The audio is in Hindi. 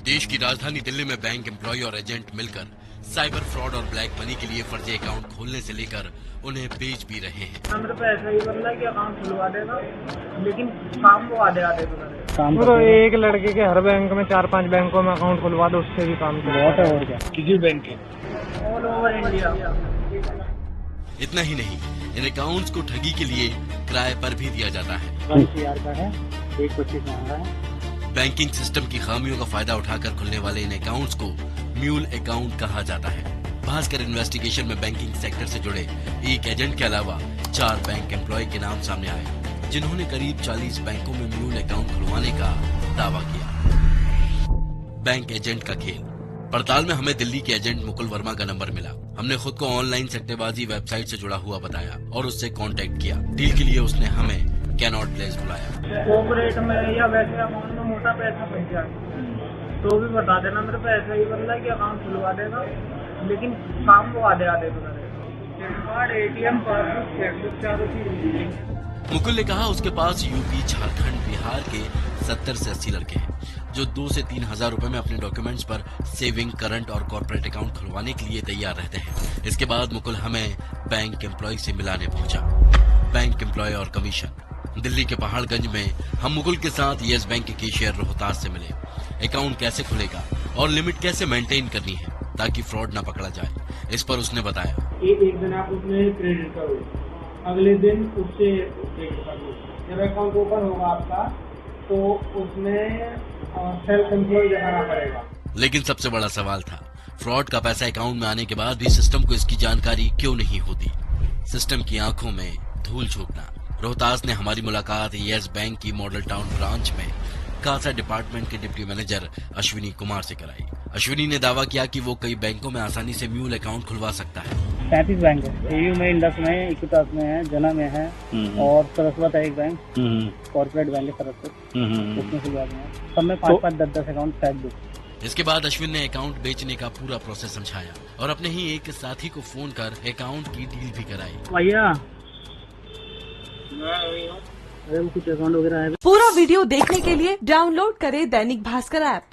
देश की राजधानी दिल्ली में बैंक एम्प्लॉय और एजेंट मिलकर साइबर फ्रॉड और ब्लैक मनी के लिए फर्जी अकाउंट खोलने से लेकर उन्हें बेच भी रहे हैं। मेरे पे ऐसा ही बंदा कि अकाउंट खुलवा देगा, लेकिन काम वो आधे आधे काम तो एक लड़के के हर बैंक में 4-5 बैंकों में अकाउंट खुलवा दो, उससे भी काम बहुत है। और क्या किसी बैंक के ऑल ओवर इंडिया। इतना ही नहीं, इन अकाउंट्स को ठगी के लिए किराए पर भी दिया जाता है। 1,000 का है, 1,25 मांग रहा है। बैंकिंग सिस्टम की खामियों का फायदा उठाकर खुलने वाले इन अकाउंट्स को म्यूल अकाउंट कहा जाता है। भास्कर इन्वेस्टिगेशन में बैंकिंग सेक्टर से जुड़े एक एजेंट के अलावा 4 बैंक एम्प्लॉय के नाम सामने आए, जिन्होंने करीब 40 बैंकों में म्यूल अकाउंट खुलवाने का दावा किया। बैंक एजेंट का खेल। पड़ताल में हमें दिल्ली के एजेंट मुकुल वर्मा का नंबर मिला। हमने खुद को ऑनलाइन सट्टेबाजी वेबसाइट से जुड़ा हुआ बताया और उससे कांटेक्ट किया। डील के लिए उसने हमें कैनॉट प्लेस बुलाया। कॉर्पोरेट में या वैसे अकाउंट में मोटा पैसा बच जाए तो भी बता देना। मेरे पे ऐसा ही बंदा कि अकाउंट खुलवा देगा, लेकिन काम वो आधे आधे करेगा। ATM पासबुक चेकबुक चारों चीज। मुकुल ने कहा उसके पास यूपी, झारखंड, बिहार के 70 से 80 लड़के हैं जो 2 से 3 हजार रुपए में अपने डॉक्यूमेंट्स पर सेविंग, करंट और कॉर्पोरेट अकाउंट खुलवाने के लिए तैयार रहते हैं। इसके बाद मुकुल हमें बैंक एम्प्लॉय से मिलाने पहुंचा। बैंक एम्प्लॉय और कमीशन। दिल्ली के पहाड़गंज में हम मुकुल के साथ येस बैंक के कैशियर रोहतास से मिले। अकाउंट कैसे खुलेगा और लिमिट कैसे मेंटेन करनी है ताकि फ्रॉड न पकड़ा जाए, इस पर उसने बताया। एक दिन आप उसमें क्रेडिट करो, अगले दिन उससे क्रेडिट करो। जब अकाउंट ओपन होगा आपका तो उसमें सेल्फ एम्प्लॉय दिखाना पड़ेगा। लेकिन सबसे बड़ा सवाल था, फ्रॉड का पैसा अकाउंट में आने के बाद भी सिस्टम को इसकी जानकारी क्यों नहीं होती। सिस्टम की आंखों में धूल झोंकना। रोहतास ने हमारी मुलाकात येस बैंक की मॉडल टाउन ब्रांच में कासा डिपार्टमेंट के डिप्टी मैनेजर अश्विनी कुमार से कराई। अश्विनी ने दावा किया कि वो कई बैंकों में आसानी से म्यूल अकाउंट खुलवा सकता है। 35 बैंक है, एयू में, इंडस में, इक्विटास में है, जना में है और सरस्वत है एक बैंक, कॉर्पोरेट बैंक है सरस्वत, उसमें खुलवा देंगे। सब में 5-5, 10-10 अकाउंट शायद दो। इसके बाद अश्विन ने अकाउंट बेचने का पूरा प्रोसेस समझाया और अपने ही एक साथी को फोन कर अकाउंट की डील भी कराई। भैया कुछ अकाउंट वगैरह है। पूरा वीडियो देखने के लिए डाउनलोड करें दैनिक भास्कर ऐप।